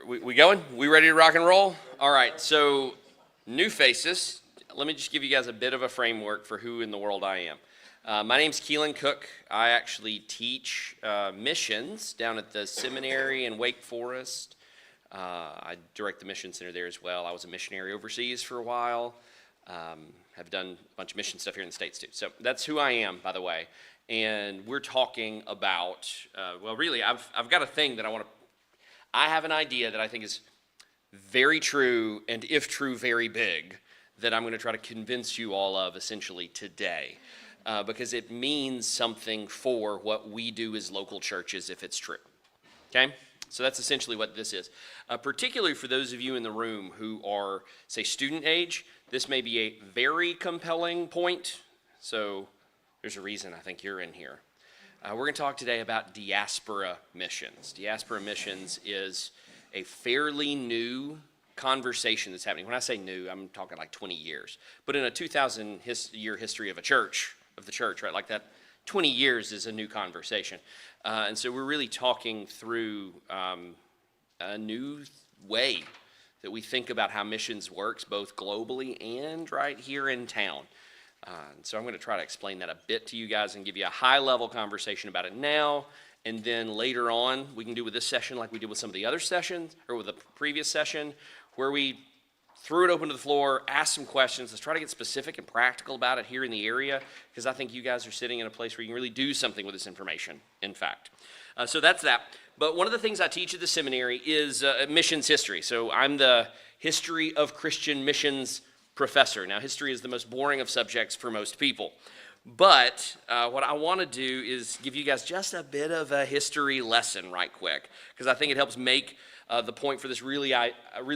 We going? We ready to rock and roll? All right, so new faces. Let me just give you guys a bit of a framework for who in the world I am. My name's Keelan Cook. I actually teach missions down at the seminary in Wake Forest. I direct the mission center there as well. I was a missionary overseas for a while. Have done a bunch of mission stuff here in the States too. So that's who I am, by the way. And we're talking about, really, I've got a thing that I have an idea that I think is very true, and if true, very big, that I'm going to try to convince you all of essentially today, because it means something for what we do as local churches if it's true. Okay? So that's essentially what this is. Particularly for those of you in the room who are, say, student age, this may be a very compelling point. So there's a reason I think you're in here. We're going to talk today about Diaspora missions. Diaspora missions is a fairly new conversation that's happening. When I say new, I'm talking like 20 years. But in a 2,000-year history of the church, right, like that, 20 years is a new conversation. And so we're really talking through a new way that we think about how missions works, both globally and right here in town. So I'm going to try to explain that a bit to you guys and give you a high-level conversation about it now, and then later on we can do with this session like we did with some of the other sessions, or with the previous session, where we threw it open to the floor, asked some questions. Let's try to get specific and practical about it here in the area, because I think you guys are sitting in a place where you can really do something with this information, in fact. So that's that. But one of the things I teach at the seminary is missions history. So I'm the history of Christian missions professor. Now, history is the most boring of subjects for most people. But what I want to do is give you guys just a bit of a history lesson right quick, because I think it helps make the point for this really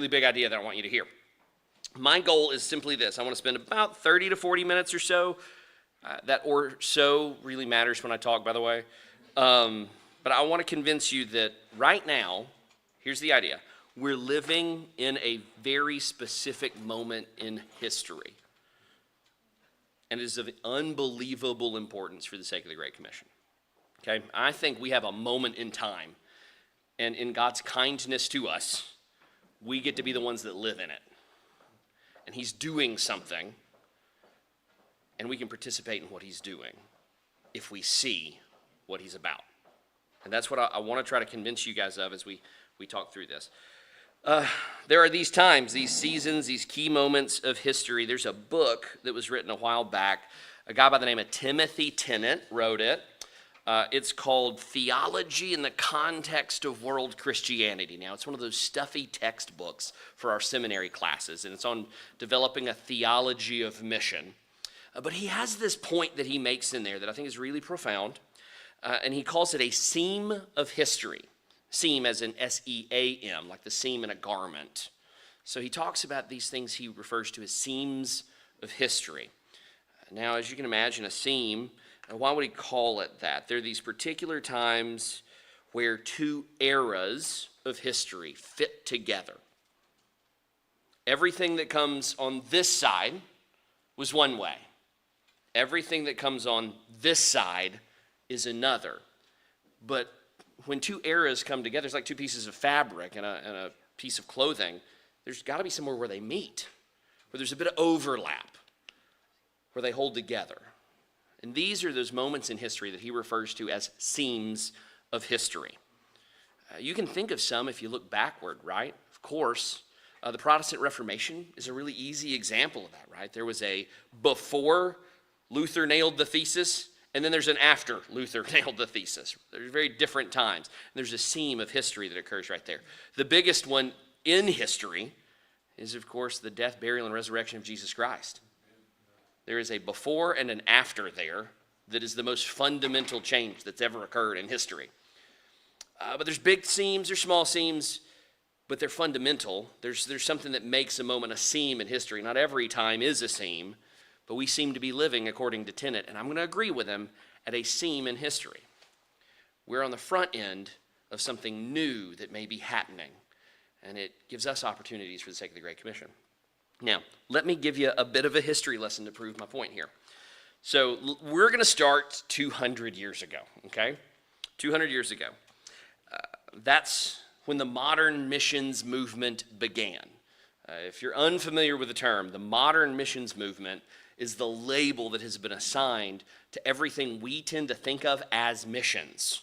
big idea that I want you to hear. My goal is simply this. I want to spend about 30 to 40 minutes or so. That or so really matters when I talk, by the way. But I want to convince you that right now, here's the idea. We're living in a very specific moment in history. And it is of unbelievable importance for the sake of the Great Commission. Okay? I think we have a moment in time. And in God's kindness to us, we get to be the ones that live in it. And He's doing something. And we can participate in what He's doing if we see what He's about. And that's what I want to try to convince you guys of as we talk through this. There are these times, these seasons, these key moments of history. There's a book that was written a while back. A guy by the name of Timothy Tennant wrote it. It's called Theology in the Context of World Christianity. Now, it's one of those stuffy textbooks for our seminary classes, and it's on developing a theology of mission. But he has this point that he makes in there that I think is really profound, and he calls it a seam of history. Seam as in S-E-A-M, like the seam in a garment. So he talks about these things he refers to as seams of history. Now, as you can imagine, a seam, why would he call it that? There are these particular times where two eras of history fit together. Everything that comes on this side was one way. Everything that comes on this side is another. But when two eras come together, it's like two pieces of fabric and a piece of clothing. There's got to be somewhere where they meet, where there's a bit of overlap, where they hold together. And these are those moments in history that he refers to as seams of history. You can think of some if you look backward, right? Of course, the Protestant Reformation is a really easy example of that, right? There was a before Luther nailed the thesis, and then there's an after Luther nailed the thesis. There's very different times. There's a seam of history that occurs right there. The biggest one in history is, of course, the death, burial, and resurrection of Jesus Christ. There is a before and an after there that is the most fundamental change that's ever occurred in history. But there's big seams, there's small seams, but they're fundamental. There's something that makes a moment a seam in history. Not every time is a seam, but we seem to be living, according to Tennant, and I'm going to agree with him, at a seam in history. We're on the front end of something new that may be happening, and it gives us opportunities for the sake of the Great Commission. Now, let me give you a bit of a history lesson to prove my point here. So we're going to start 200 years ago, okay? 200 years ago. That's when the modern missions movement began. If you're unfamiliar with the term, the modern missions movement is the label that has been assigned to everything we tend to think of as missions.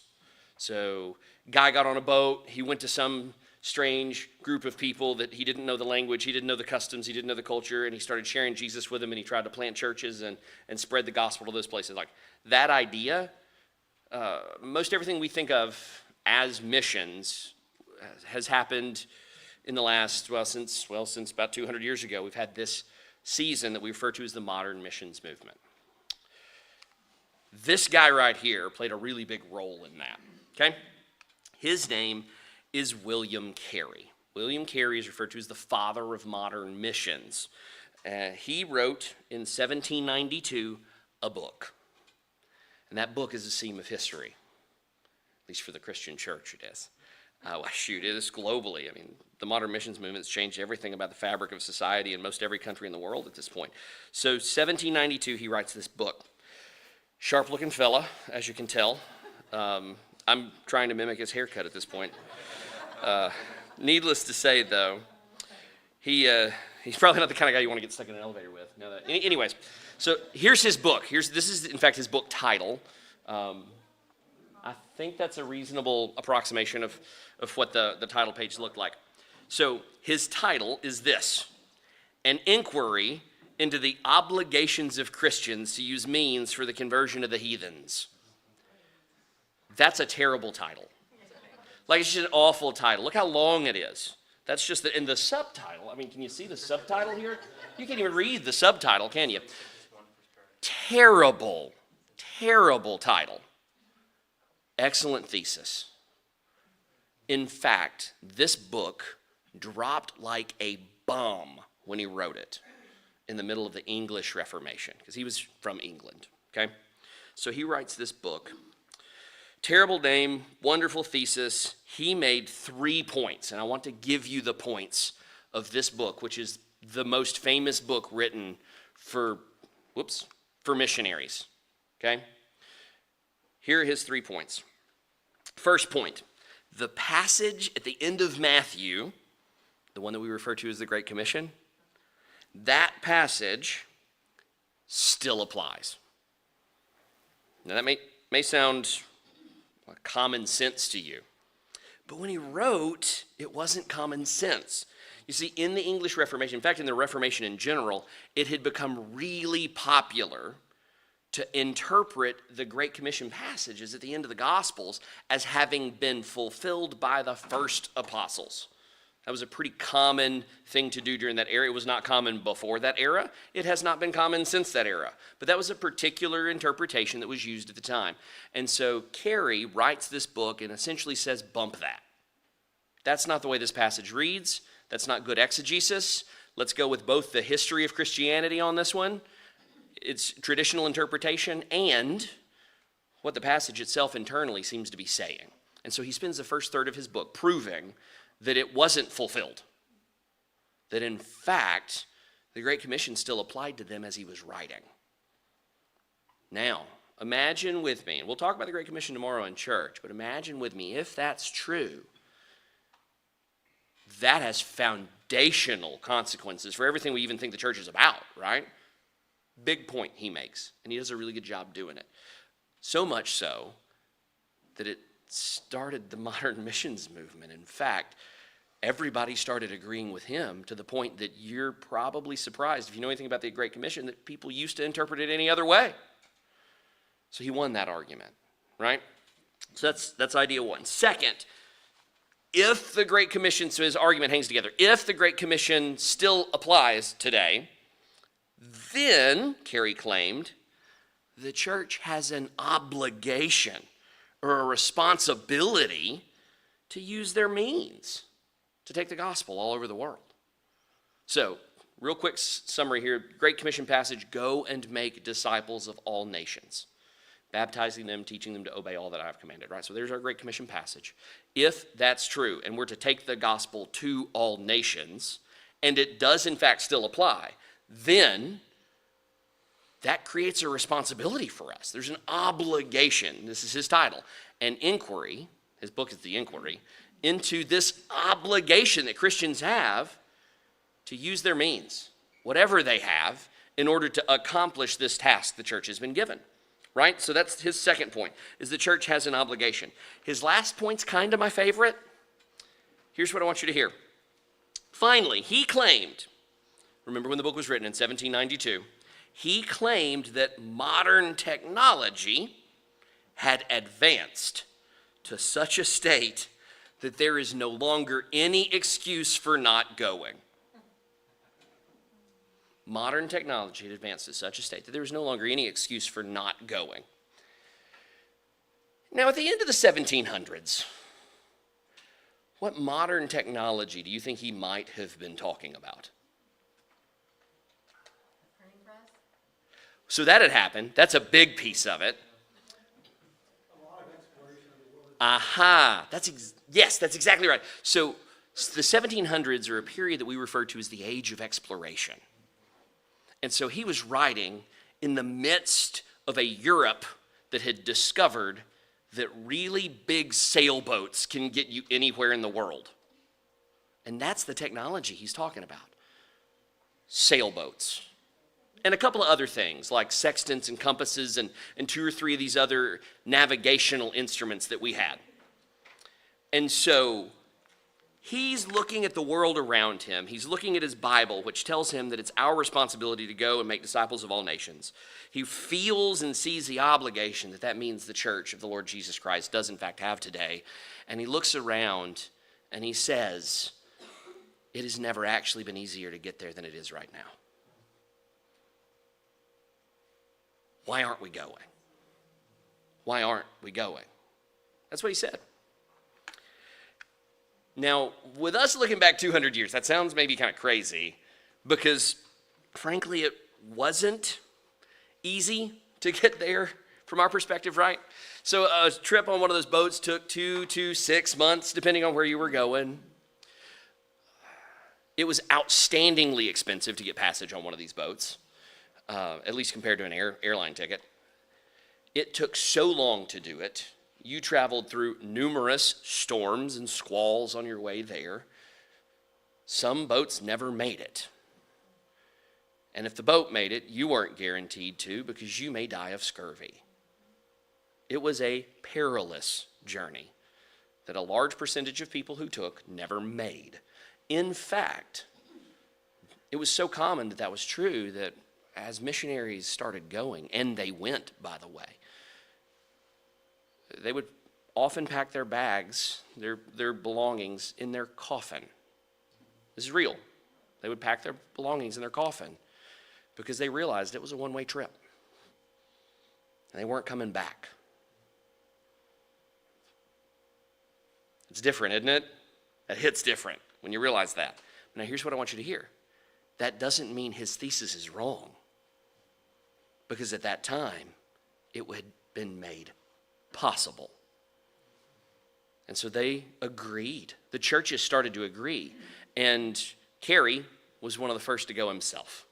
So, guy got on a boat, he went to some strange group of people that he didn't know the language, he didn't know the customs, he didn't know the culture, and he started sharing Jesus with them, and he tried to plant churches and spread the gospel to those places. Like, that idea, most everything we think of as missions has happened in the last, since about 200 years ago. We've had this season that we refer to as the modern missions movement. This guy right here played a really big role in that, okay? His name is William Carey. William Carey is referred to as the father of modern missions. He wrote in 1792 a book, and that book is a seam of history, at least for the Christian church it is. It is globally. I mean, the modern missions movement has changed everything about the fabric of society in most every country in the world at this point. So 1792, he writes this book. Sharp-looking fella, as you can tell. I'm trying to mimic his haircut at this point. Needless to say, though, he's probably not the kind of guy you want to get stuck in an elevator with. Anyways, so here's his book. This is, in fact, his book title. I think that's a reasonable approximation of what the title page looked like. So his title is this: An Inquiry into the Obligations of Christians to Use Means for the Conversion of the Heathens. That's a terrible title. Like, it's just an awful title. Look how long it is. That's just in the subtitle. I mean, can you see the subtitle here? You can't even read the subtitle, can you? Terrible, terrible title. Excellent thesis. In fact, this book dropped like a bomb when he wrote it in the middle of the English Reformation, because he was from England, okay? So he writes this book. Terrible name, wonderful thesis. He made 3 points, and I want to give you the points of this book, which is the most famous book written for missionaries, okay? Here are his 3 points. First point, the passage at the end of Matthew, the one that we refer to as the Great Commission, that passage still applies. Now that may sound like common sense to you, but when he wrote, it wasn't common sense. You see, in the English Reformation, in fact, in the Reformation in general, it had become really popular to interpret the Great Commission passages at the end of the Gospels as having been fulfilled by the first apostles. That was a pretty common thing to do during that era. It was not common before that era. It has not been common since that era. But that was a particular interpretation that was used at the time. And so Carey writes this book and essentially says, bump that. That's not the way this passage reads. That's not good exegesis. Let's go with both the history of Christianity on this one, its traditional interpretation, and what the passage itself internally seems to be saying. And so he spends the first third of his book proving that it wasn't fulfilled. That in fact, the Great Commission still applied to them as he was writing. Now, imagine with me, and we'll talk about the Great Commission tomorrow in church, but imagine with me, if that's true, that has foundational consequences for everything we even think the church is about, right? Big point he makes, and he does a really good job doing it. So much so that it started the modern missions movement. In fact, everybody started agreeing with him to the point that you're probably surprised, if you know anything about the Great Commission, that people used to interpret it any other way. So he won that argument, right? So that's idea one. Second, if the Great Commission, so his argument hangs together, if the Great Commission still applies today, then, Carey claimed, the church has an obligation or a responsibility to use their means to take the gospel all over the world. So, real quick summary here. Great Commission passage, go and make disciples of all nations, baptizing them, teaching them to obey all that I have commanded, right? So there's our Great Commission passage. If that's true, and we're to take the gospel to all nations, and it does in fact still apply, then that creates a responsibility for us. There's an obligation. This is his title. An inquiry, his book is The Inquiry, into this obligation that Christians have to use their means, whatever they have, in order to accomplish this task the church has been given. Right? So that's his second point, is the church has an obligation. His last point's kind of my favorite. Here's what I want you to hear. Finally, he claimed, remember when the book was written in 1792, he claimed that modern technology had advanced to such a state that there is no longer any excuse for not going. Modern technology had advanced to such a state that there was no longer any excuse for not going. Now, at the end of the 1700s, what modern technology do you think he might have been talking about? Printing press? So that had happened. That's a big piece of it. Aha, yes, that's exactly right. So the 1700s are a period that we refer to as the age of exploration. And so he was writing in the midst of a Europe that had discovered that really big sailboats can get you anywhere in the world. And that's the technology he's talking about. Sailboats. And a couple of other things like sextants and compasses and two or three of these other navigational instruments that we had. And so he's looking at the world around him. He's looking at his Bible, which tells him that it's our responsibility to go and make disciples of all nations. He feels and sees the obligation that means the church of the Lord Jesus Christ does in fact have today. And he looks around and he says, it has never actually been easier to get there than it is right now. Why aren't we going? Why aren't we going? That's what he said. Now, with us looking back 200 years, that sounds maybe kind of crazy because, frankly, it wasn't easy to get there from our perspective, right? So a trip on one of those boats took 2 to 6 months, depending on where you were going. It was outstandingly expensive to get passage on one of these boats, at least compared to an airline ticket. It took so long to do it. You traveled through numerous storms and squalls on your way there. Some boats never made it. And if the boat made it, you weren't guaranteed to because you may die of scurvy. It was a perilous journey that a large percentage of people who took never made. In fact, it was so common that was true that as missionaries started going, and they went, by the way, they would often pack their bags, their belongings in their coffin. This is real. They would pack their belongings in their coffin because they realized it was a one-way trip. And they weren't coming back. It's different, isn't it? It hits different when you realize that. Now, here's what I want you to hear. That doesn't mean his thesis is wrong. Because at that time, it had been made possible. And so they agreed. The churches started to agree. And Carey was one of the first to go himself.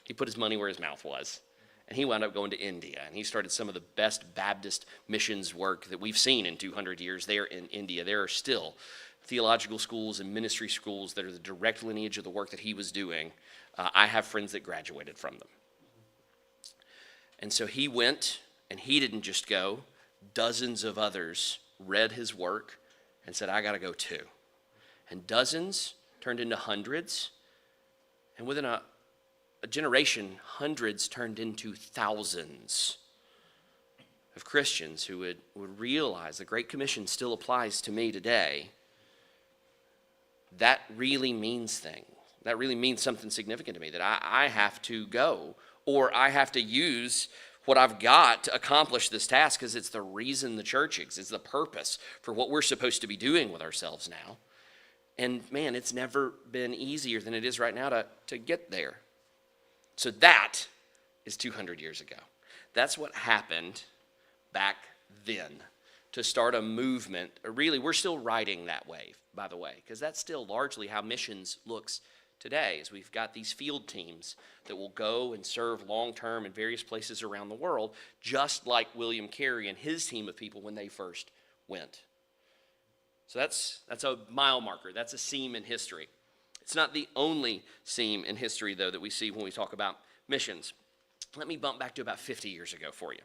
He put his money where his mouth was. And he wound up going to India. And he started some of the best Baptist missions work that we've seen in 200 years there in India. There are still theological schools and ministry schools that are the direct lineage of the work that he was doing. I have friends that graduated from them. And so he went, and he didn't just go. Dozens of others read his work and said, I got to go too. And dozens turned into hundreds. And within a generation, hundreds turned into thousands of Christians who would realize the Great Commission still applies to me today. That really means things. That really means something significant to me, that I have to go, or I have to use what I've got to accomplish this task because it's the reason the church exists. It's the purpose for what we're supposed to be doing with ourselves now. And man, it's never been easier than it is right now to get there. So that is 200 years ago. That's what happened back then to start a movement. Really, we're still riding that wave, by the way, because that's still largely how missions looks today, is we've got these field teams that will go and serve long-term in various places around the world, just like William Carey and his team of people when they first went. So that's a mile marker. That's a seam in history. It's not the only seam in history, though, that we see when we talk about missions. Let me bump back to about 50 years ago for you.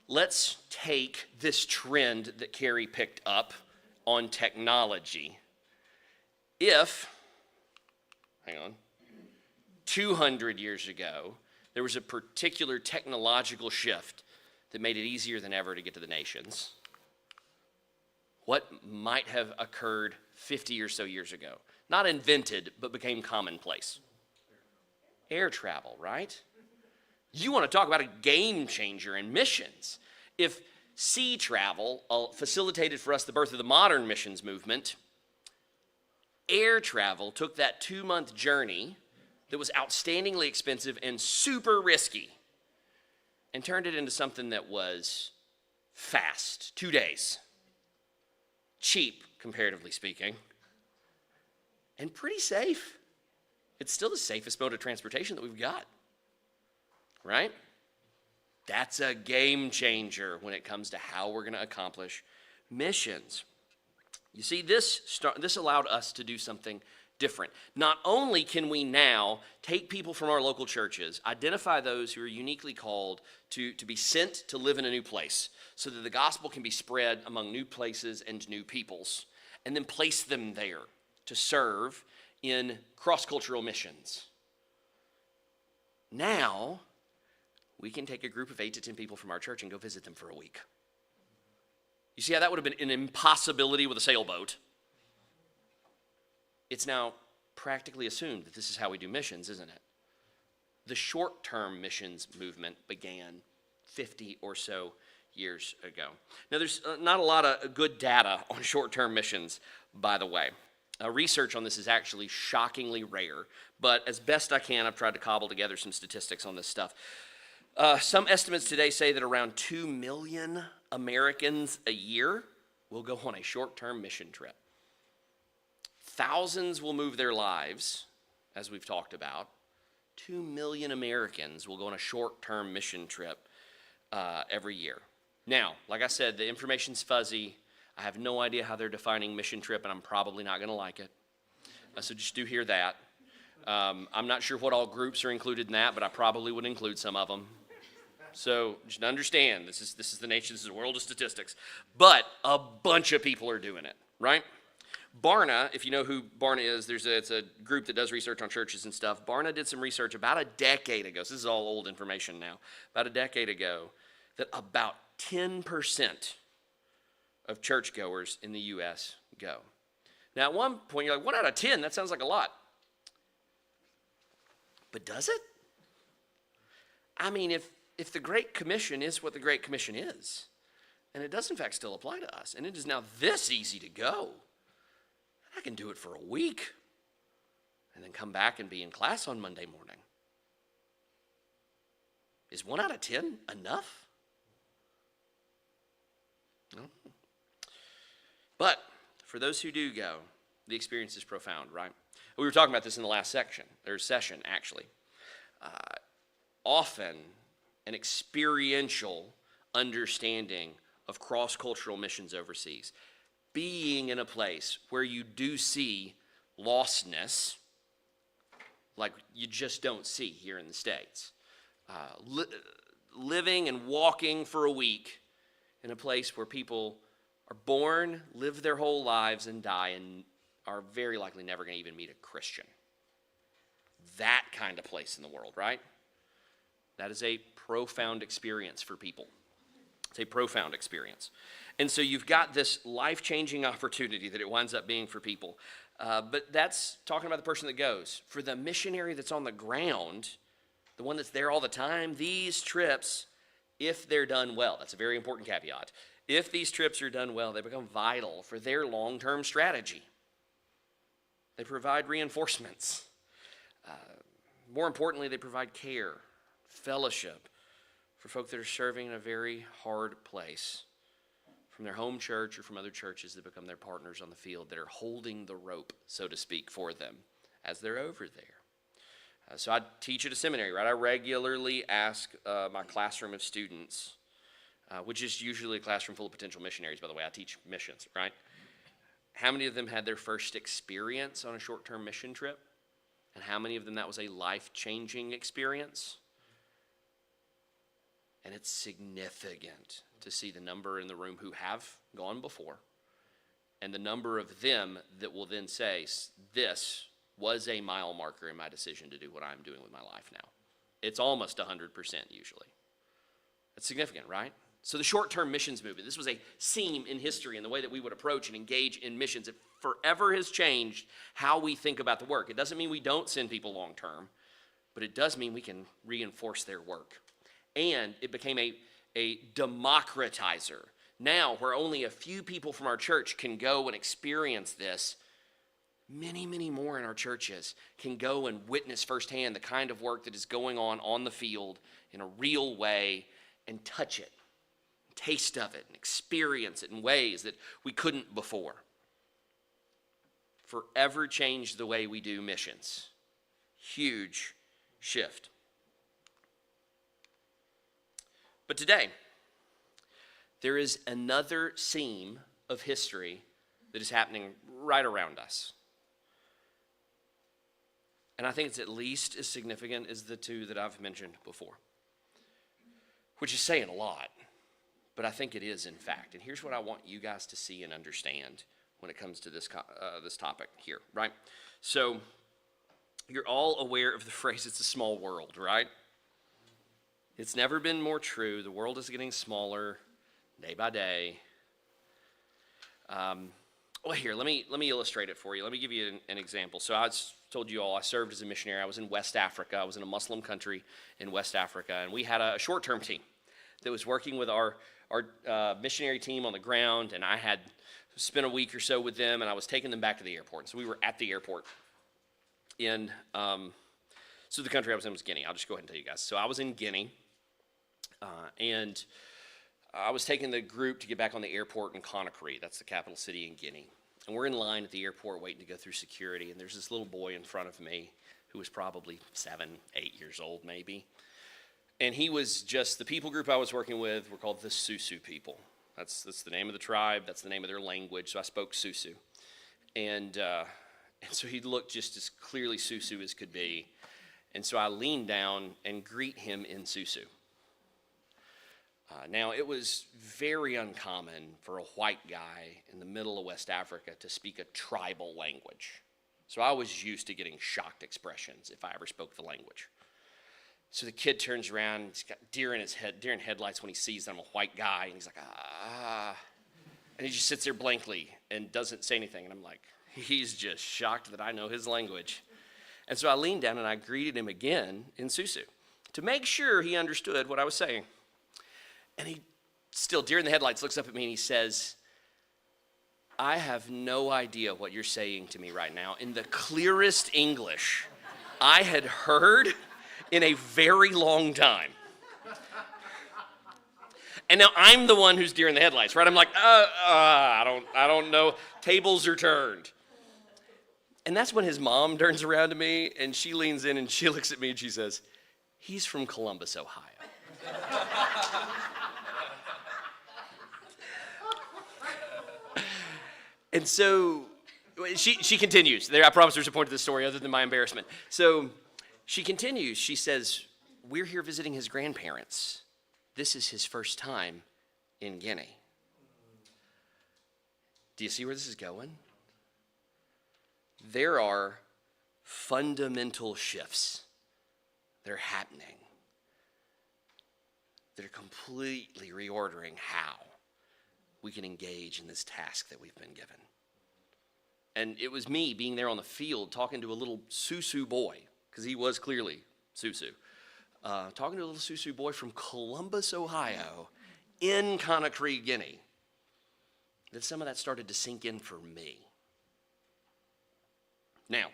Let's take this trend that Carrie picked up on technology. If, 200 years ago, there was a particular technological shift that made it easier than ever to get to the nations, what might have occurred 50 or so years ago? Not invented, but became commonplace. Air travel, right? You want to talk about a game changer in missions. If sea travel facilitated for us the birth of the modern missions movement, air travel took that 2-month journey that was outstandingly expensive and super risky and turned it into something that was fast, 2 days, cheap, comparatively speaking, and pretty safe. It's still the safest mode of transportation that we've got, right? That's a game changer when it comes to how we're going to accomplish missions. You see, this allowed us to do something different. Not only can we now take people from our local churches, identify those who are uniquely called to be sent to live in a new place so that the gospel can be spread among new places and new peoples, and then place them there to serve in cross-cultural missions. Now, we can take a group of 8 to 10 people from our church and go visit them for a week. You see how that would have been an impossibility with a sailboat? It's now practically assumed that this is how we do missions, isn't it? The short-term missions movement began 50 or so years ago. Now, there's not a lot of good data on short-term missions, by the way. Research on this is actually shockingly rare, but as best I can, I've tried to cobble together some statistics on this stuff. Some estimates today say that around 2 million Americans a year will go on a short-term mission trip. Thousands will move their lives, as we've talked about. 2 million Americans will go on a short-term mission trip every year. Now, like I said, the information's fuzzy. I have no idea how they're defining mission trip, and I'm probably not going to like it. So just do hear that. I'm not sure what all groups are included in that, but I probably would include some of them. So just understand, this is the nation, this is the world of statistics. But a bunch of people are doing it, right? Barna, if you know who Barna is, it's a group that does research on churches and stuff. Barna did some research about a decade ago. So this is all old information now. About a decade ago, that about 10% of churchgoers in the U.S. go. Now, at one point, you're like, 1 out of 10? That sounds like a lot. But does it? I mean, if the Great Commission is what the Great Commission is, and it does in fact still apply to us, and it is now this easy to go, I can do it for a week and then come back and be in class on Monday morning. Is 1 out of 10 enough? No. But for those who do go, the experience is profound, right? We were talking about this in the last session, actually. Often an experiential understanding of cross-cultural missions overseas. Being in a place where you do see lostness, like you just don't see here in the States. Living and walking for a week in a place where people are born, live their whole lives, and die, and are very likely never going to even meet a Christian. That kind of place in the world, right? That is a profound experience for people. It's a profound experience. And so you've got this life-changing opportunity that it winds up being for people. But that's talking about the person that goes. For the missionary that's on the ground, the one that's there all the time, these trips, if they're done well, that's a very important caveat. If these trips are done well, they become vital for their long-term strategy. They provide reinforcements. More importantly, they provide care, fellowship for folk that are serving in a very hard place, from their home church or from other churches that become their partners on the field that are holding the rope, so to speak, for them as they're over there. So I teach at a seminary, right? I regularly ask my classroom of students, which is usually a classroom full of potential missionaries, by the way. I teach missions, right? how many of them had their first experience on a short-term mission trip? And how many of them that was a life-changing experience? And it's significant to see the number in the room who have gone before and the number of them that will then say, this was a mile marker in my decision to do what I'm doing with my life now. It's almost 100% usually. That's significant, right? So the short-term missions movement, this was a seam in history in the way that we would approach and engage in missions. It forever has changed how we think about the work. It doesn't mean we don't send people long-term, but it does mean we can reinforce their work. And it became a democratizer. Now, where only a few people from our church can go and experience this, many, many more in our churches can go and witness firsthand the kind of work that is going on the field in a real way and touch it, taste of it, and experience it in ways that we couldn't before. Forever changed the way we do missions. Huge shift. But today, there is another seam of history that is happening right around us. And I think it's at least as significant as the two that I've mentioned before, which is saying a lot, but I think it is in fact. And here's what I want you guys to see and understand when it comes to this topic here, right? So you're all aware of the phrase, it's a small world, right? It's never been more true. The world is getting smaller day by day. Well, here, let me illustrate it for you. Let me give you an example. So I told you all I served as a missionary. I was in West Africa. I was in a Muslim country in West Africa, and we had a short-term team that was working with our missionary team on the ground, and I had spent a week or so with them, and I was taking them back to the airport. So we were at the airport in, so the country I was in was Guinea. I'll just go ahead and tell you guys. So I was in Guinea, and I was taking the group to get back on the airport in Conakry. That's the capital city in Guinea. And we're in line at the airport waiting to go through security, and there's this little boy in front of me who was probably 7, 8 years old maybe. And he was just, the people group I was working with were called the Susu people. That's the name of the tribe. That's the name of their language. So I spoke Susu. And so he looked just as clearly Susu as could be. And so I leaned down and greet him in Susu. Now, it was very uncommon for a white guy in the middle of West Africa to speak a tribal language. So I was used to getting shocked expressions if I ever spoke the language. So the kid turns around, he's got deer in headlights when he sees that I'm a white guy, and he's like, ah. And he just sits there blankly and doesn't say anything. And I'm like, he's just shocked that I know his language. And so I leaned down and I greeted him again in Susu to make sure he understood what I was saying. And he, still deer in the headlights, looks up at me and he says, I have no idea what you're saying to me right now in the clearest English I had heard in a very long time. And now I'm the one who's deer in the headlights, right? I'm like, I don't know. Tables are turned. And that's when his mom turns around to me and she leans in and she looks at me and she says, he's from Columbus, Ohio. And so she continues. I promise there's a point to this story other than my embarrassment. So she continues. She says, we're here visiting his grandparents. This is his first time in Guinea. Do you see where this is going? There are fundamental shifts that are happening that are completely reordering how we can engage in this task that we've been given. And it was me being there on the field talking to a little Susu boy, because he was clearly Susu, talking to a little Susu boy from Columbus, Ohio, in Conakry, Guinea, that some of that started to sink in for me. Now,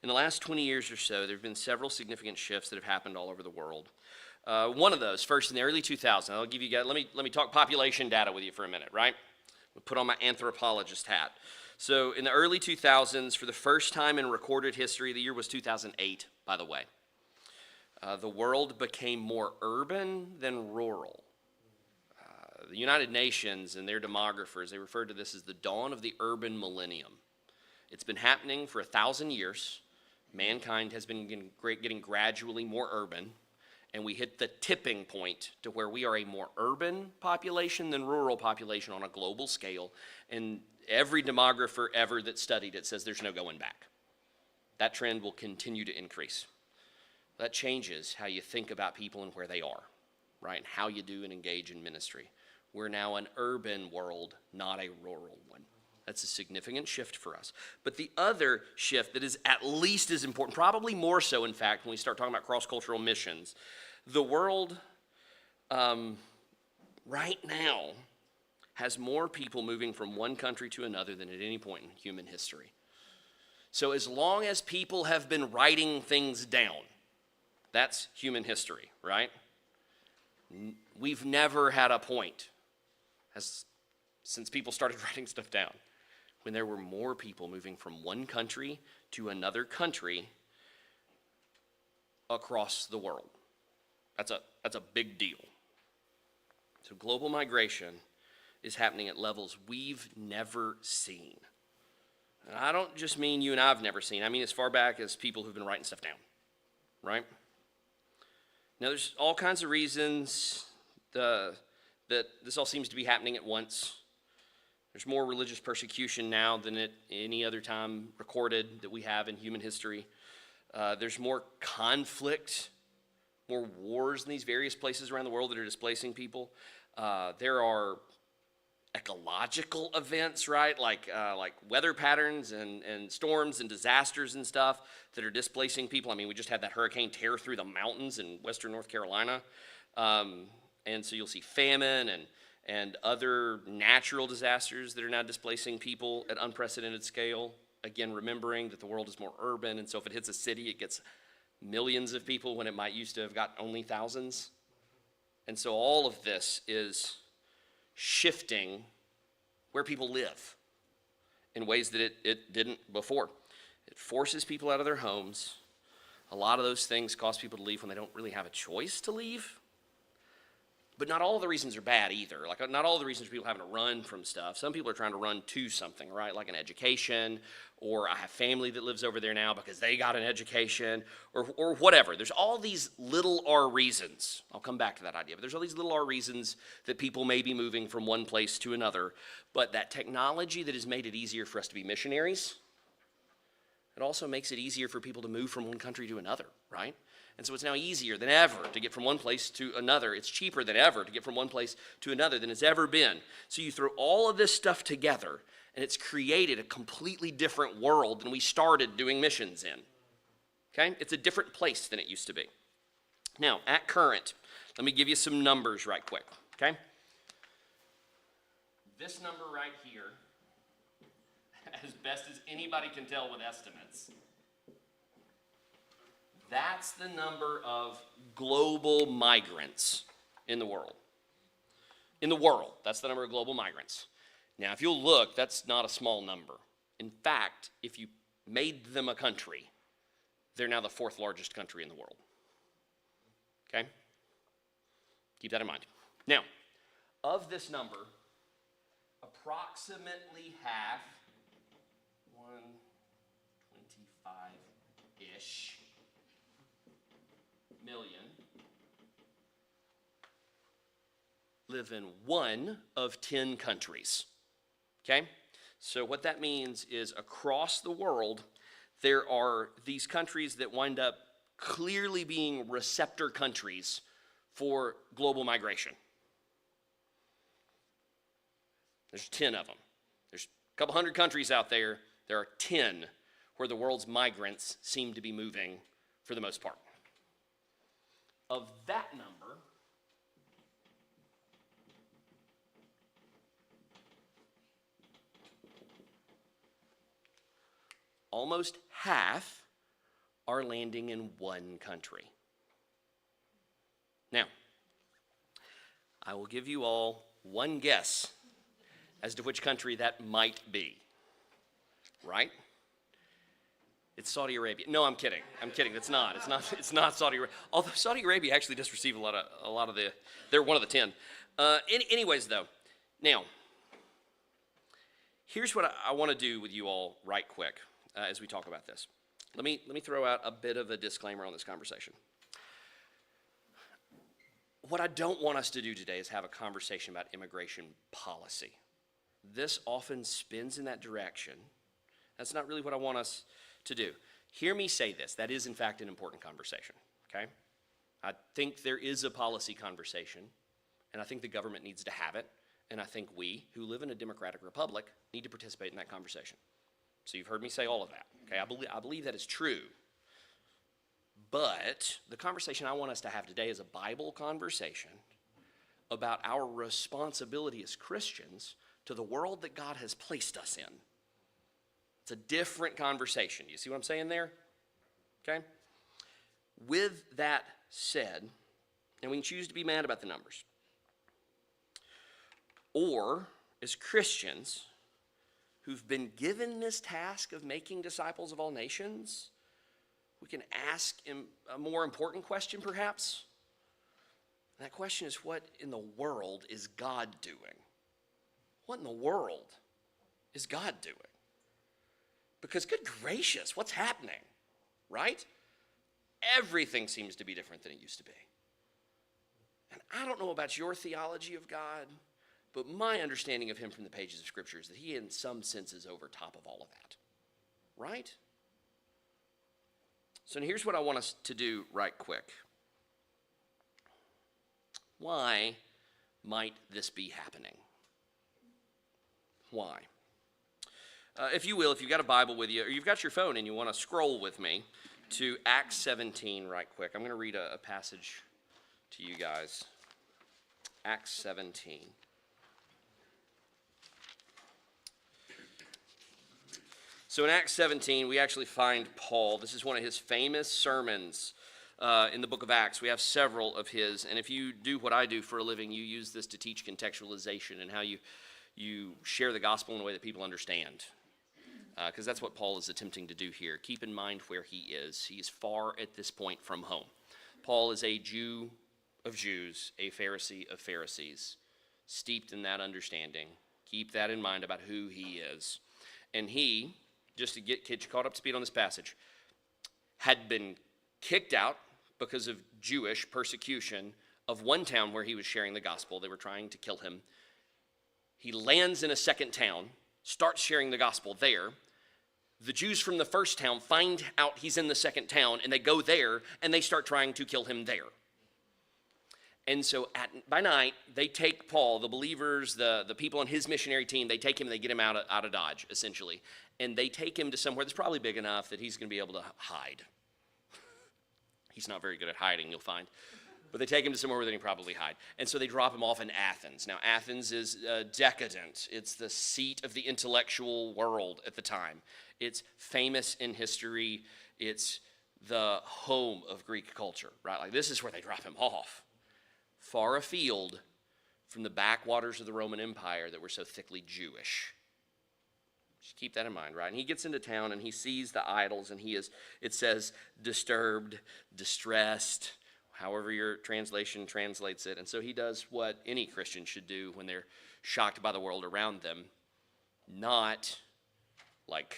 in the last 20 years or so, there have been several significant shifts that have happened all over the world. One of those, first in the early 2000s, I'll give you guys, let me talk population data with you for a minute, right? I'll put on my anthropologist hat. So in the early 2000s, for the first time in recorded history, the year was 2008, by the way, the world became more urban than rural. The United Nations and their demographers, they refer to this as the dawn of the urban millennium. It's been happening for 1,000 years. Mankind has been getting gradually more urban, and we hit the tipping point to where we are a more urban population than rural population on a global scale, and every demographer ever that studied it says there's no going back. That trend will continue to increase. That changes how you think about people and where they are, right, and how you do and engage in ministry. We're now an urban world, not a rural one. That's a significant shift for us. But the other shift that is at least as important, probably more so, in fact, when we start talking about cross-cultural missions, the world right now has more people moving from one country to another than at any point in human history. So as long as people have been writing things down, that's human history, right? We've never had a point, since people started writing stuff down, when there were more people moving from one country to another country across the world. That's a big deal. So global migration is happening at levels we've never seen. And I don't just mean you and I've never seen. I mean as far back as people who've been writing stuff down, right? Now there's all kinds of reasons that this all seems to be happening at once. There's more religious persecution now than at any other time recorded that we have in human history. There's more conflict, more wars in these various places around the world that are displacing people. There are ecological events, right? Like weather patterns and storms and disasters and stuff that are displacing people. I mean, we just had that hurricane tear through the mountains in western North Carolina. And so you'll see famine and other natural disasters that are now displacing people at unprecedented scale. Again, remembering that the world is more urban, and so if it hits a city, it gets millions of people when it might used to have got only thousands. And so all of this is shifting where people live in ways that it didn't before. It forces people out of their homes. A lot of those things cause people to leave when they don't really have a choice to leave. But not all of the reasons are bad either. Like, not all of the reasons people having to run from stuff. Some people are trying to run to something, right? Like an education, or I have family that lives over there now because they got an education, or whatever. There's all these little R reasons. I'll come back to that idea. But there's all these little R reasons that people may be moving from one place to another. But that technology that has made it easier for us to be missionaries, it also makes it easier for people to move from one country to another, right? And so it's now easier than ever to get from one place to another. It's cheaper than ever to get from one place to another than it's ever been. So you throw all of this stuff together, and it's created a completely different world than we started doing missions in. Okay? It's a different place than it used to be. Now, at current, let me give you some numbers right quick. Okay? This number right here, as best as anybody can tell with estimates, that's the number of global migrants in the world. In the world, that's the number of global migrants. Now, if you'll look, that's not a small number. In fact, if you made them a country, they're now the 4th largest country in the world. Okay? Keep that in mind. Now, of this number, approximately half, 125-ish, million live in one of 10 countries. Okay? So what that means is across the world, there are these countries that wind up clearly being receptor countries for global migration. There's 10 of them. There's a couple hundred countries out there. There are 10 where the world's migrants seem to be moving for the most part. Of that number, almost half are landing in one country. Now, I will give you all one guess as to which country that might be. Right? It's Saudi Arabia. No, I'm kidding. It's not Saudi Arabia. Although Saudi Arabia actually does receive a lot of the, they're one of the 10. Anyways, though, Now, here's what I want to do with you all right quick as we talk about this. Let me throw out a bit of a disclaimer on this conversation. What I don't want us to do today is have a conversation about immigration policy. This often spins in that direction. That's not really what I want us to do. Hear me say this. That is, in fact, an important conversation, okay? I think there is a policy conversation, and I think the government needs to have it, and I think we, who live in a democratic republic, need to participate in that conversation. So you've heard me say all of that, okay? I believe that is true. But the conversation I want us to have today is a Bible conversation about our responsibility as Christians to the world that God has placed us in. It's a different conversation. You see what I'm saying there? Okay? With that said, and we can choose to be mad about the numbers, or as Christians who've been given this task of making disciples of all nations, we can ask a more important question perhaps. And that question is, what in the world is God doing? What in the world is God doing? Because good gracious, what's happening, right? Everything seems to be different than it used to be. And I don't know about your theology of God, but my understanding of him from the pages of Scripture is that he in some sense is over top of all of that, right? So here's what I want us to do right quick. Why might this be happening? Why? If you will, if you've got a Bible with you, or you've got your phone and you want to scroll with me to Acts 17 right quick. I'm going to read a passage to you guys. Acts 17. So in Acts 17, we actually find Paul. This is one of his famous sermons in the book of Acts. We have several of his. And if you do what I do for a living, you use this to teach contextualization and how you share the gospel in a way that people understand. Because that's what Paul is attempting to do here. Keep in mind where he is. He is far at this point from home. Paul is a Jew of Jews, a Pharisee of Pharisees, steeped in that understanding. Keep that in mind about who he is. And he, just to get you caught up to speed on this passage, had been kicked out because of Jewish persecution of one town where he was sharing the gospel. They were trying to kill him. He lands in a second town, starts sharing the gospel there. The Jews from the first town find out he's in the second town, and they go there, and they start trying to kill him there. And so by night, they take Paul, the believers, the people on his missionary team, they take him and they get him out of Dodge, essentially. And they take him to somewhere that's probably big enough that he's going to be able to hide. He's not very good at hiding, you'll find. But they take him to somewhere where they can probably hide. And so they drop him off in Athens. Now, Athens is decadent. It's the seat of the intellectual world at the time. It's famous in history. It's the home of Greek culture, right? Like, this is where they drop him off. Far afield from the backwaters of the Roman Empire that were so thickly Jewish. Just keep that in mind, right? And he gets into town and he sees the idols and he is, it says, disturbed, distressed, however your translation translates it. And so he does what any Christian should do when they're shocked by the world around them. Not like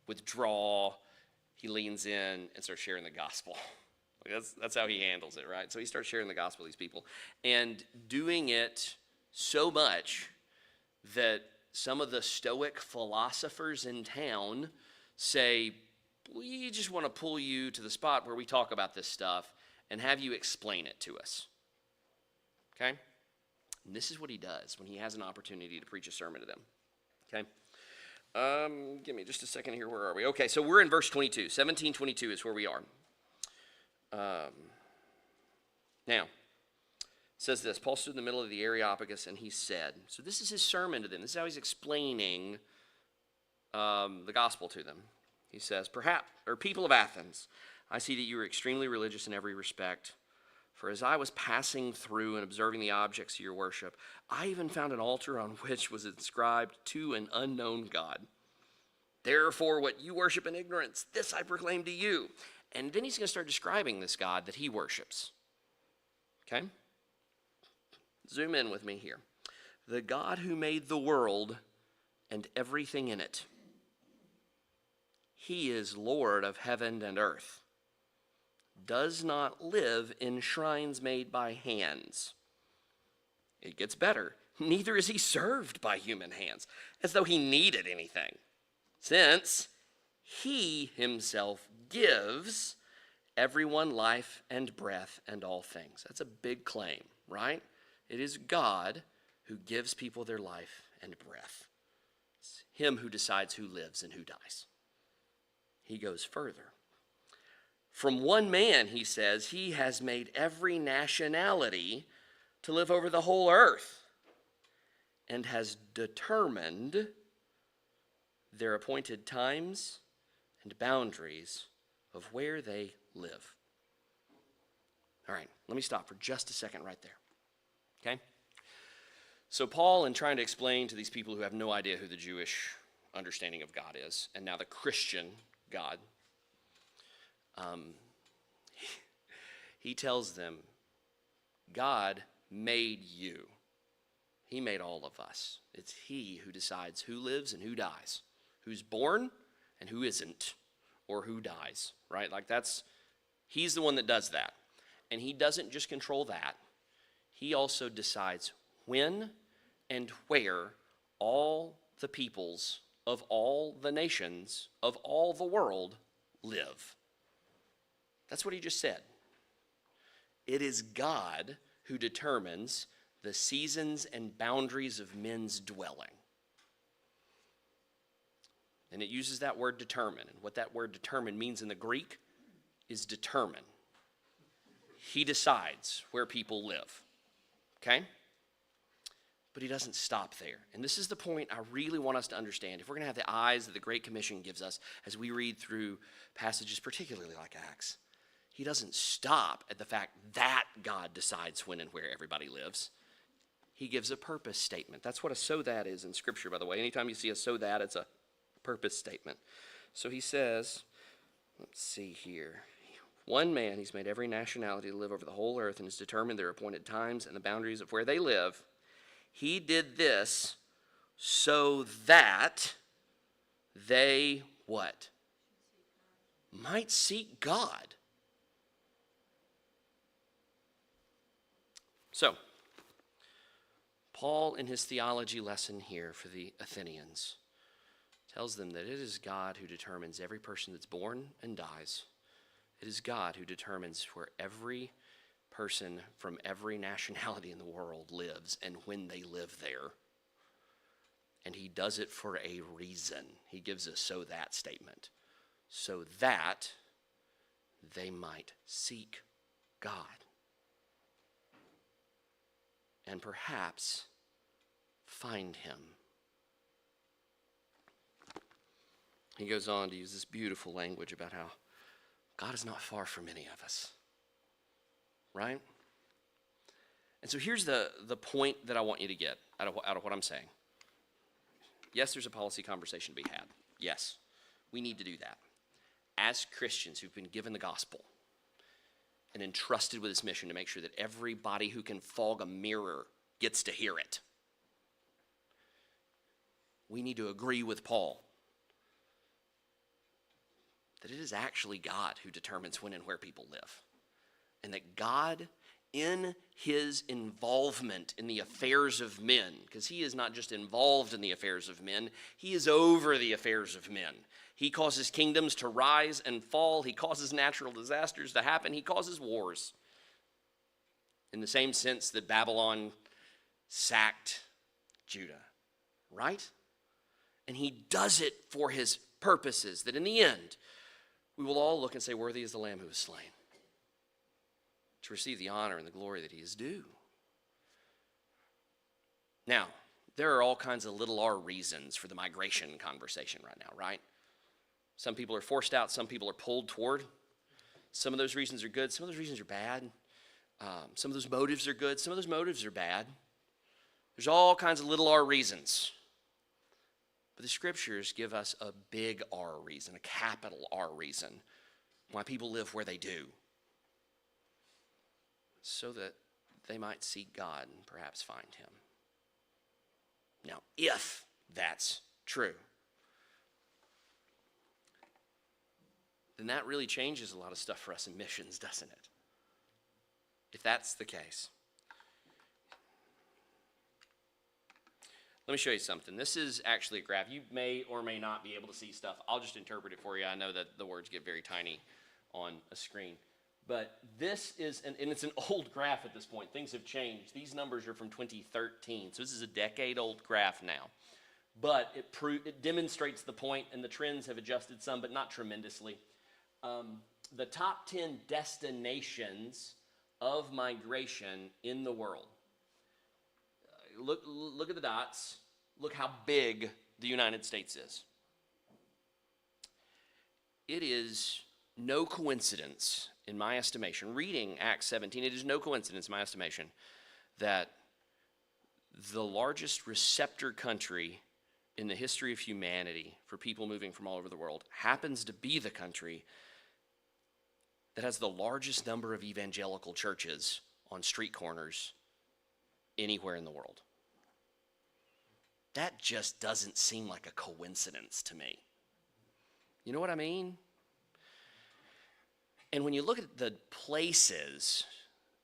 withdraw. He leans in and starts sharing the gospel. That's how he handles it, right? So he starts sharing the gospel with these people and doing it so much that some of the Stoic philosophers in town say, we just want to pull you to the spot where we talk about this stuff and have you explain it to us. Okay? And this is what he does when he has an opportunity to preach a sermon to them. Okay? Give me just a second here. Where are we? Okay, so we're in verse 22. 17:22 is where we are. Now, it says this. Paul stood in the middle of the Areopagus and he said, so this is his sermon to them. This is how he's explaining the gospel to them. He says, people of Athens, I see that you are extremely religious in every respect. For as I was passing through and observing the objects of your worship, I even found an altar on which was inscribed to an unknown God. Therefore, what you worship in ignorance, this I proclaim to you. And then he's going to start describing this God that he worships. Okay? Zoom in with me here. the God who made the world and everything in it. He is Lord of heaven and earth, does not live in shrines made by hands. It gets better. Neither is he served by human hands, as though he needed anything, since he himself gives everyone life and breath and all things. That's a big claim, right? It is God who gives people their life and breath. It's him who decides who lives and who dies. He goes further. From one man, he says, he has made every nationality to live over the whole earth and has determined their appointed times and boundaries of where they live. All right, let me stop for just a second right there. Okay? So Paul, in trying to explain to these people who have no idea who the Jewish understanding of God is, and now the Christian God, he tells them, God made you. He made all of us. It's he who decides who lives and who dies, who's born and who isn't, or who dies, right? Like he's the one that does that. And he doesn't just control that. He also decides when and where all the peoples of all the nations of all the world live. That's what he just said. It is God who determines the seasons and boundaries of men's dwelling. And it uses that word determine. And what that word determine means in the Greek is determine. He decides where people live. Okay? But he doesn't stop there. And this is the point I really want us to understand. If we're going to have the eyes that the Great Commission gives us as we read through passages particularly like Acts, he doesn't stop at the fact that God decides when and where everybody lives. He gives a purpose statement. That's what a so that is in Scripture, by the way. Anytime you see a so that, it's a purpose statement. So he says, let's see here. One man, he's made every nationality to live over the whole earth and has determined their appointed times and the boundaries of where they live. He did this so that they, what? Might seek God. So, Paul, in his theology lesson here for the Athenians, tells them that it is God who determines every person that's born and dies. It is God who determines where every person from every nationality in the world lives and when they live there. And he does it for a reason. He gives a so that statement. So that they might seek God. And perhaps find him. He goes on to use this beautiful language about how God is not far from any of us. Right? And so here's the point that I want you to get out of what I'm saying. Yes, there's a policy conversation to be had. Yes, we need to do that. As Christians who've been given the gospel and entrusted with this mission to make sure that everybody who can fog a mirror gets to hear it, we need to agree with Paul that it is actually God who determines when and where people live. And that God, in his involvement in the affairs of men, because he is not just involved in the affairs of men, he is over the affairs of men. He causes kingdoms to rise and fall. He causes natural disasters to happen. He causes wars. In the same sense that Babylon sacked Judah, right? And he does it for his purposes, that in the end, we will all look and say, worthy is the Lamb who was slain, to receive the honor and the glory that he is due. Now, there are all kinds of little r reasons for the migration conversation right now, right? Some people are forced out, some people are pulled toward. Some of those reasons are good, some of those reasons are bad. Some of those motives are good, some of those motives are bad. There's all kinds of little r reasons. But the scriptures give us a big R reason, a capital R reason, why people live where they do. So that they might seek God and perhaps find him. Now, if that's true, then that really changes a lot of stuff for us in missions, doesn't it? If that's the case. Let me show you something. This is actually a graph. You may or may not be able to see stuff. I'll just interpret it for you. I know that the words get very tiny on a screen. But this is, and it's an old graph at this point. Things have changed. These numbers are from 2013. So this is a decade-old graph now. But it demonstrates the point, and the trends have adjusted some, but not tremendously. The top 10 destinations of migration in the world. Look at the dots. Look how big the United States is. It is no coincidence, in my estimation, reading Acts 17, it is no coincidence, in my estimation, that the largest receptor country in the history of humanity for people moving from all over the world happens to be the country that has the largest number of evangelical churches on street corners anywhere in the world. That just doesn't seem like a coincidence to me. You know what I mean? And when you look at the places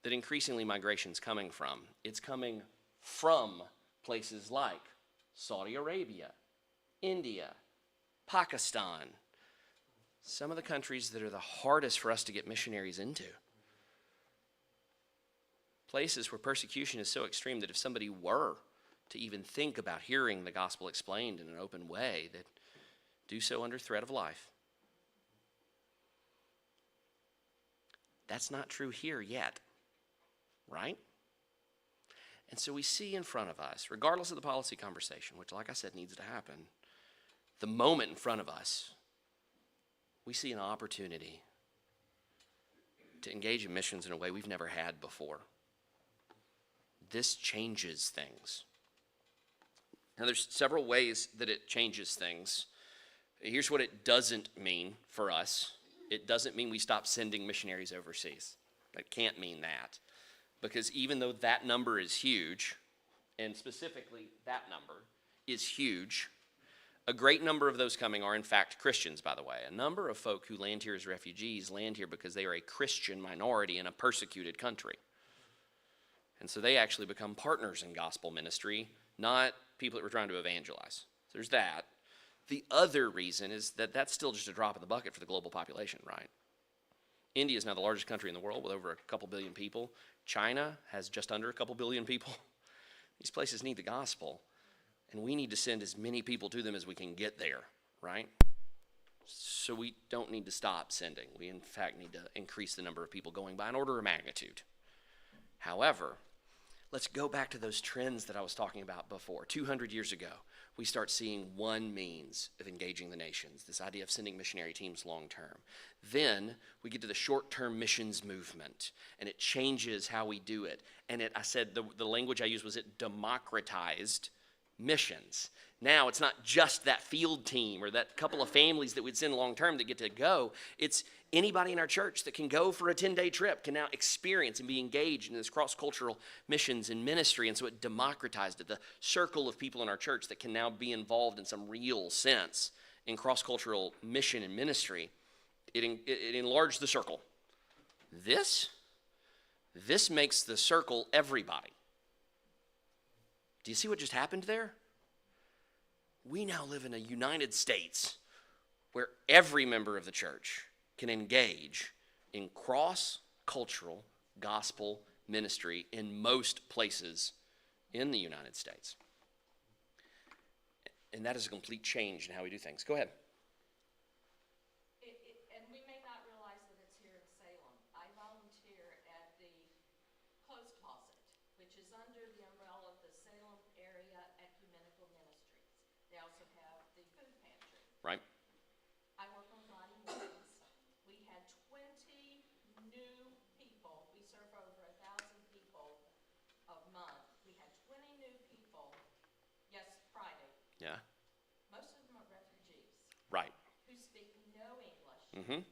that increasingly migration is coming from, it's coming from places like Saudi Arabia, India, Pakistan, some of the countries that are the hardest for us to get missionaries into. Places where persecution is so extreme that if somebody were to even think about hearing the gospel explained in an open way, that do so under threat of life. That's not true here yet, right? And so we see in front of us, regardless of the policy conversation, which, like I said, needs to happen, the moment in front of us, we see an opportunity to engage in missions in a way we've never had before. This changes things. Now, there's several ways that it changes things. Here's what it doesn't mean for us. It doesn't mean we stop sending missionaries overseas. It can't mean that. Because even though that number is huge, and specifically that number is huge, a great number of those coming are in fact Christians, by the way. A number of folk who land here as refugees land here because they are a Christian minority in a persecuted country. And so they actually become partners in gospel ministry, not people that we're trying to evangelize. So there's that. The other reason is that that's still just a drop in the bucket for the global population, right? India is now the largest country in the world with over a couple billion people. China has just under a couple billion people. These places need the gospel, and we need to send as many people to them as we can get there, right? So we don't need to stop sending. We, in fact, need to increase the number of people going by an order of magnitude. However, let's go back to those trends that I was talking about before. 200 years ago, we start seeing one means of engaging the nations, this idea of sending missionary teams long term. Then we get to the short-term missions movement, and it changes how we do it. And I said the language I used was it democratized missions. Now it's not just that field team or that couple of families that we'd send long term that get to go. It's anybody in our church that can go for a 10-day trip can now experience and be engaged in this cross-cultural missions and ministry. And so it democratized it. The circle of people in our church that can now be involved in some real sense in cross-cultural mission and ministry, it enlarged the circle. This makes the circle everybody. Do you see what just happened there? We now live in a United States where every member of the church can engage in cross-cultural gospel ministry in most places in the United States. And that is a complete change in how we do things. Go ahead. And we may not realize that it's here in Salem. I volunteer at the Clothes Closet, which is under the umbrella of the Salem Area Ecumenical Ministries. They also have the food pantry. Right. I work on Friday mornings. We had 20 new people. We serve over 1,000 people a month. We had 20 new people, yes, Friday. Yeah. Most of them are refugees. Right. Who speak no English. Mm-hmm.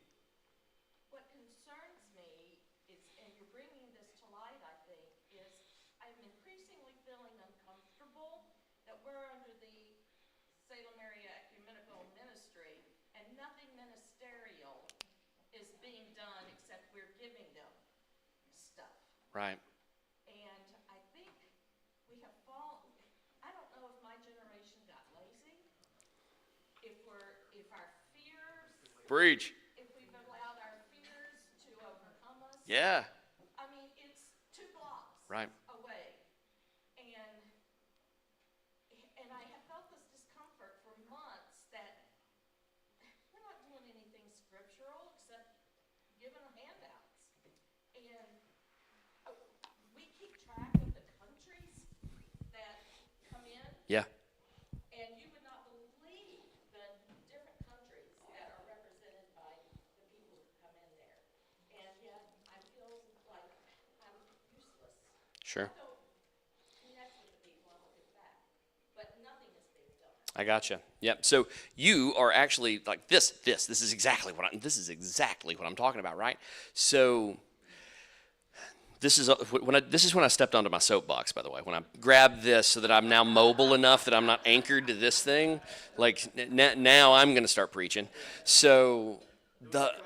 What concerns me is, and you're bringing this to light, I think, is I'm increasingly feeling uncomfortable that we're Salem Area Ecumenical Ministry, and nothing ministerial is being done except we're giving them stuff. Right. And I think we have fallen, I don't know if my generation got lazy, if our fears, Preach. if we've allowed our fears to overcome us. Yeah. I mean, it's 2 blocks Right. away. And I have felt this discomfort for months that we're not doing anything scriptural except giving handouts. And we keep track of the countries that come in, Yeah. and you would not believe the different countries that are represented by the people who come in there. And yet I feel like I'm useless. Sure. I don't connect with the people, I don't give back. But nothing is being done. I gotcha. Yep. So you are actually like this is exactly what I'm talking about, right? So this is when I stepped onto my soapbox, by the way, when I grabbed this so that I'm now mobile enough that I'm not anchored to this thing. Like now I'm going to start preaching. So let's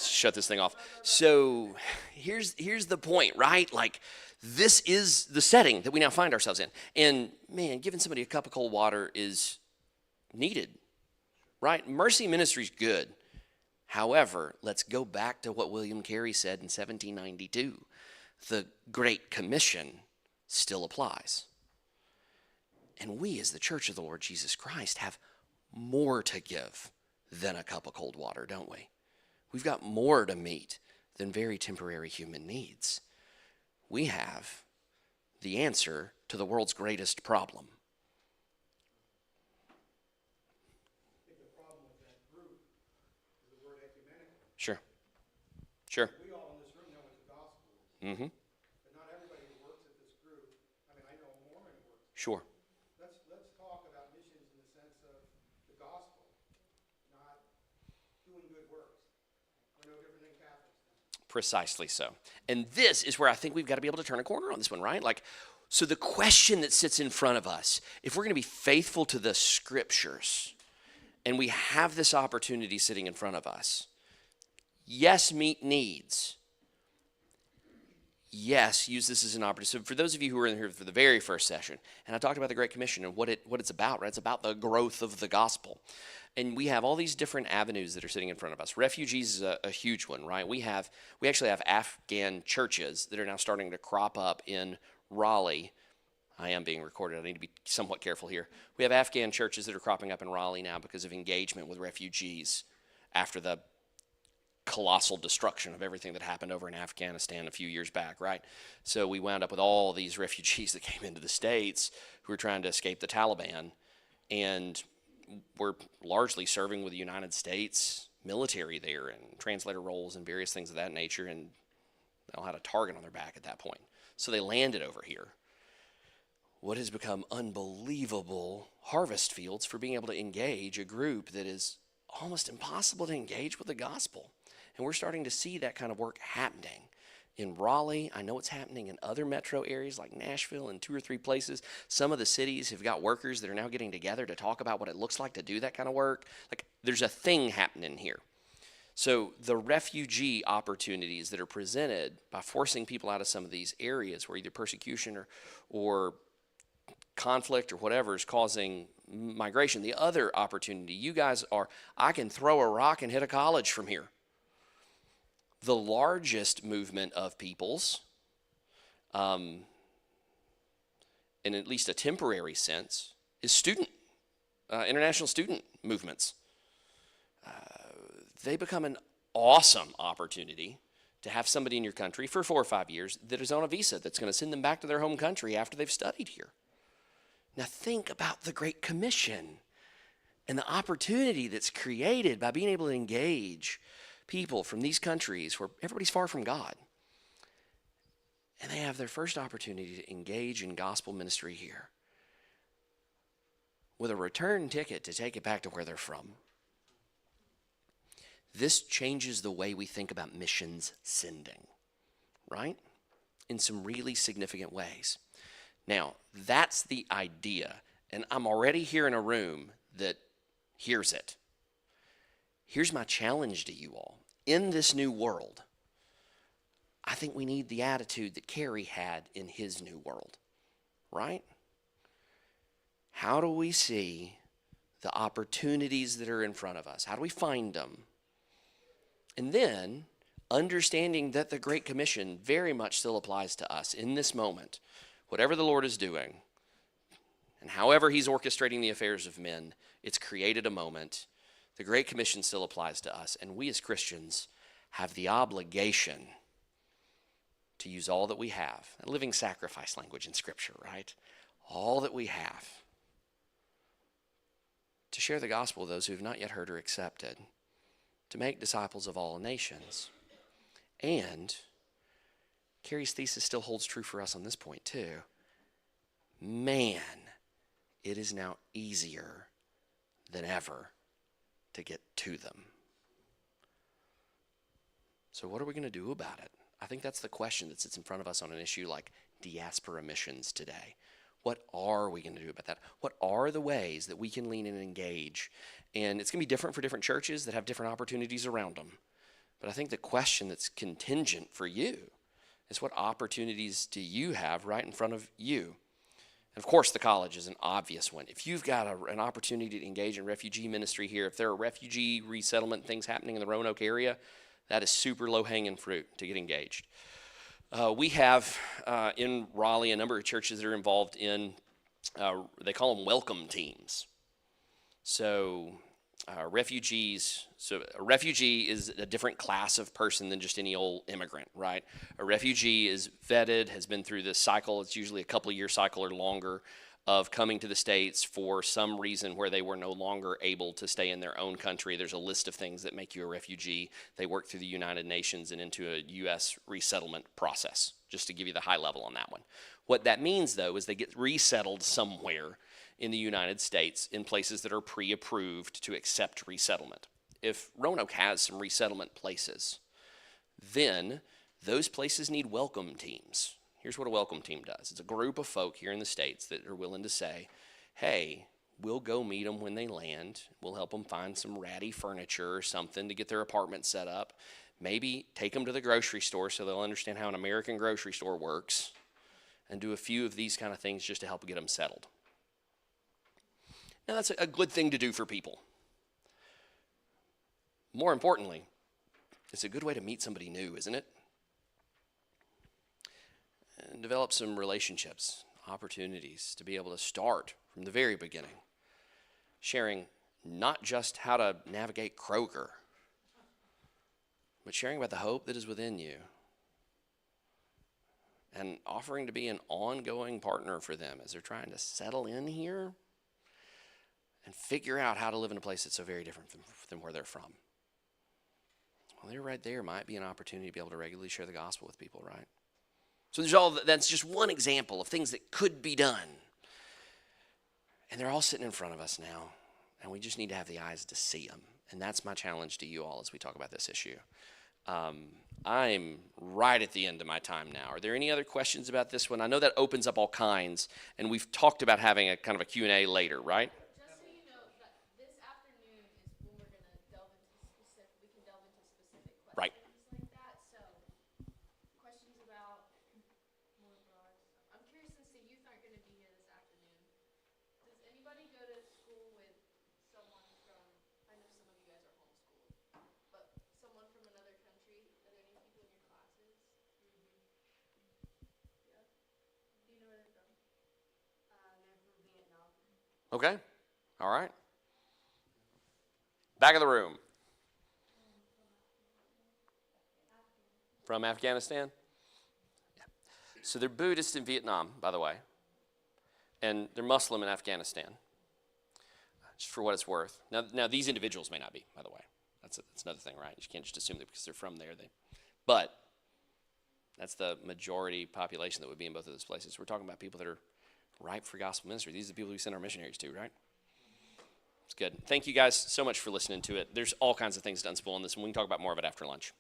shut this thing off. So here's the point, right? Like this is the setting that we now find ourselves in. And man, giving somebody a cup of cold water is needed, right? Mercy ministry is good. However, let's go back to what William Carey said in 1792. The Great Commission still applies. And we as the Church of the Lord Jesus Christ have more to give than a cup of cold water, don't we? We've got more to meet than very temporary human needs. We have the answer to the world's greatest problem. Sure. We all in this room know what the gospel is. Mm-hmm. But not everybody who works at this group, I mean, I know a Mormon works. Sure. Let's talk about missions in the sense of the gospel, not doing good works. We're no different than Catholics then. Precisely so. And this is where I think we've got to be able to turn a corner on this one, right? Like, so the question that sits in front of us, if we're going to be faithful to the scriptures, and we have this opportunity sitting in front of us, yes, meet needs. Yes, use this as an opportunity. So for those of you who were in here for the very first session, and I talked about the Great Commission and what it's about, right? It's about the growth of the gospel. And we have all these different avenues that are sitting in front of us. Refugees is a huge one, right? We actually have Afghan churches that are now starting to crop up in Raleigh. I am being recorded. I need to be somewhat careful here. We have Afghan churches that are cropping up in Raleigh now because of engagement with refugees after the colossal destruction of everything that happened over in Afghanistan a few years back, right? So we wound up with all these refugees that came into the States who were trying to escape the Taliban, and we're largely serving with the United States military there and translator roles and various things of that nature, and they all had a target on their back at that point. So they landed over here. What has become unbelievable harvest fields for being able to engage a group that is almost impossible to engage with the gospel. And we're starting to see that kind of work happening in Raleigh. I know it's happening in other metro areas like Nashville and 2 or 3 places. Some of the cities have got workers that are now getting together to talk about what it looks like to do that kind of work. Like, there's a thing happening here. So the refugee opportunities that are presented by forcing people out of some of these areas where either persecution or conflict or whatever is causing migration. The other opportunity, you guys are, I can throw a rock and hit a college from here. The largest movement of peoples, in at least a temporary sense, is international student movements. They become an awesome opportunity to have somebody in your country for 4 or 5 years that is on a visa that's going to send them back to their home country after they've studied here. Now think about the Great Commission and the opportunity that's created by being able to engage people from these countries where everybody's far from God. And they have their first opportunity to engage in gospel ministry here with a return ticket to take it back to where they're from. This changes the way we think about missions sending, right? In some really significant ways. Now, that's the idea. and I'm already here in a room that hears it. Here's my challenge to you all. In this new world, I think we need the attitude that Carey had in his new world, right? How do we see the opportunities that are in front of us? How do we find them? And then, understanding that the Great Commission very much still applies to us in this moment, whatever the Lord is doing, and however he's orchestrating the affairs of men, it's created a moment. The Great Commission still applies to us, and we as Christians have the obligation to use all that we have. A living sacrifice language in Scripture, right? All that we have to share the gospel with those who have not yet heard or accepted, to make disciples of all nations. And Carey's thesis still holds true for us on this point too. Man, it is now easier than ever to get to them. So what are we going to do about it? I think that's the question that sits in front of us on an issue like diaspora missions today. What are we going to do about that? What are the ways that we can lean in and engage? And it's going to be different for different churches that have different opportunities around them. But I think the question that's contingent for you is, what opportunities do you have right in front of you? And of course, the college is an obvious one. If you've got an opportunity to engage in refugee ministry here, if there are refugee resettlement things happening in the Roanoke area, that is super low-hanging fruit to get engaged. We have in Raleigh a number of churches that are involved in, they call them welcome teams. So refugees, so a refugee is a different class of person than just any old immigrant, right? A refugee is vetted, has been through this cycle. It's usually a couple-year cycle or longer of coming to the States for some reason where they were no longer able to stay in their own country. There's a list of things that make you a refugee. They work through the United Nations and into a U.S. resettlement process, just to give you the high level on that one. What that means, though, is they get resettled somewhere in the United States in places that are pre-approved to accept resettlement. If Roanoke has some resettlement places, then those places need welcome teams. Here's what a welcome team does. It's a group of folk here in the States that are willing to say, hey, we'll go meet them when they land. We'll help them find some ratty furniture or something to get their apartment set up. Maybe take them to the grocery store so they'll understand how an American grocery store works, and do a few of these kind of things just to help get them settled. Now, that's a good thing to do for people. More importantly, it's a good way to meet somebody new, isn't it? And develop some relationships, opportunities to be able to start from the very beginning, sharing not just how to navigate Kroger, but sharing about the hope that is within you, and offering to be an ongoing partner for them as they're trying to settle in here and figure out how to live in a place that's so very different than where they're from. Well, there right there might be an opportunity to be able to regularly share the gospel with people, right? So that's just one example of things that could be done. And they're all sitting in front of us now, and we just need to have the eyes to see them. And that's my challenge to you all as we talk about this issue. I'm right at the end of my time now. Are there any other questions about this one? I know that opens up all kinds, and we've talked about having a kind of a Q&A later, right? Just so you know, that this afternoon is when we're going to delve into specific questions Right. like that. So, questions about more broad stuff. I'm curious, since the youth aren't going to be here this afternoon, does anybody go to school with someone from, I know some of you guys are homeschooled, but someone from another country? Are there any people in your classes? Yeah. Do you know where they're from? They're from Vietnam. Okay. All right. Back of the room. From Afghanistan? Yeah. So they're Buddhist in Vietnam, by the way. And they're Muslim in Afghanistan. Just for what it's worth. Now these individuals may not be, by the way. That's another thing, right? You can't just assume that because they're from there. But that's the majority population that would be in both of those places. We're talking about people that are ripe for gospel ministry. These are the people we send our missionaries to, right? It's good. Thank you guys so much for listening to it. There's all kinds of things to unspool in this, and we can talk about more of it after lunch.